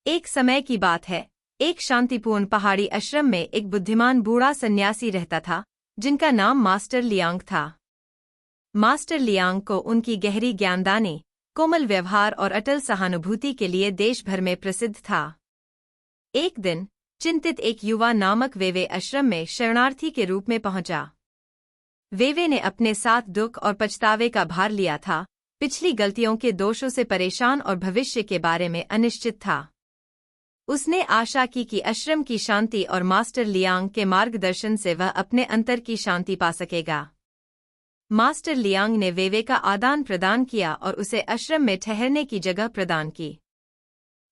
एक समय की बात है, एक शांतिपूर्ण पहाड़ी आश्रम में एक बुद्धिमान बूढ़ा सन्यासी रहता था, जिनका नाम मास्टर लियांग था। मास्टर लियांग को उनकी गहरी ज्ञानदानी, कोमल व्यवहार और अटल सहानुभूति के लिए देश भर में प्रसिद्ध था। एक दिन, चिंतित एक युवा नामक वेवे आश्रम में शरणार्थी के रूप में पहुंचा। वेवे ने अपने साथ दुख और पछतावे का भार लिया था, पिछली गलतियों के दोषों से परेशान और भविष्य के बारे में अनिश्चित था। उसने आशा की कि आश्रम की शांति और मास्टर लियांग के मार्गदर्शन से वह अपने अंतर की शांति पा सकेगा। मास्टर लियांग ने वेवे का आदान प्रदान किया और उसे आश्रम में ठहरने की जगह प्रदान की।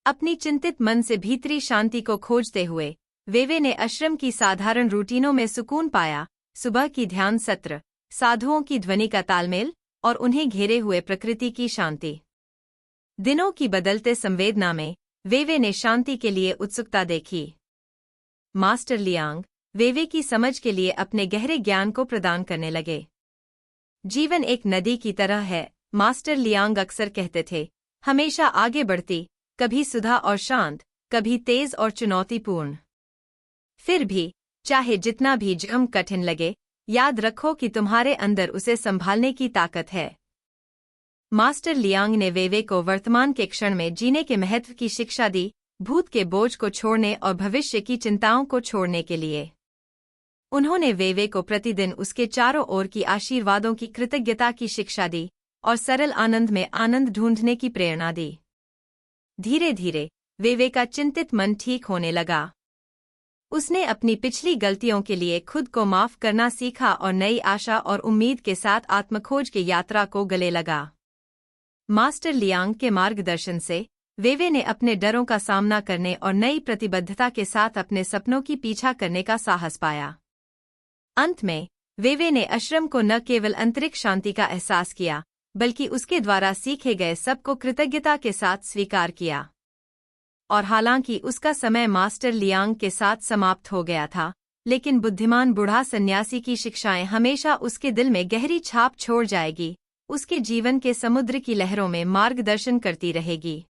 अपनी चिंतित मन से भीतरी शांति को खोजते हुए वेवे ने आश्रम की साधारण रूटीनों में सुकून पाया। सुबह की ध्यान सत्र, साधुओं की ध्वनि का तालमेल और उन्हें घेरे हुए प्रकृति की शांति। दिनों की बदलते संवेदना में वेवे ने शांति के लिए उत्सुकता देखी। मास्टर लियांग वेवे की समझ के लिए अपने गहरे ज्ञान को प्रदान करने लगे। जीवन एक नदी की तरह है, मास्टर लियांग अक्सर कहते थे, हमेशा आगे बढ़ती, कभी सुधा और शांत, कभी तेज और चुनौतीपूर्ण। फिर भी, चाहे जितना भी जम कठिन लगे, याद रखो कि तुम्हारे अंदर उसे संभालने की ताकत है। मास्टर लियांग ने वेवे को वर्तमान के क्षण में जीने के महत्व की शिक्षा दी, भूत के बोझ को छोड़ने और भविष्य की चिंताओं को छोड़ने के लिए। उन्होंने वेवे को प्रतिदिन उसके चारों ओर की आशीर्वादों की कृतज्ञता की शिक्षा दी और सरल आनंद में आनंद ढूंढने की प्रेरणा दी। धीरे धीरे वेवे का चिंतित मन ठीक होने लगा। उसने अपनी पिछली गलतियों के लिए खुद को माफ करना सीखा और नई आशा और उम्मीद के साथ आत्मखोज की यात्रा को गले लगा। मास्टर लियांग के मार्गदर्शन से वेवे ने अपने डरों का सामना करने और नई प्रतिबद्धता के साथ अपने सपनों की पीछा करने का साहस पाया। अंत में, वेवे ने आश्रम को न केवल आंतरिक शांति का एहसास किया, बल्कि उसके द्वारा सीखे गए सबको कृतज्ञता के साथ स्वीकार किया। और हालांकि उसका समय मास्टर लियांग के साथ समाप्त हो गया था, लेकिन बुद्धिमान बूढ़ा सन्यासी की शिक्षाएं हमेशा उसके दिल में गहरी छाप छोड़ जाएगी, उसके जीवन के समुद्र की लहरों में मार्गदर्शन करती रहेगी।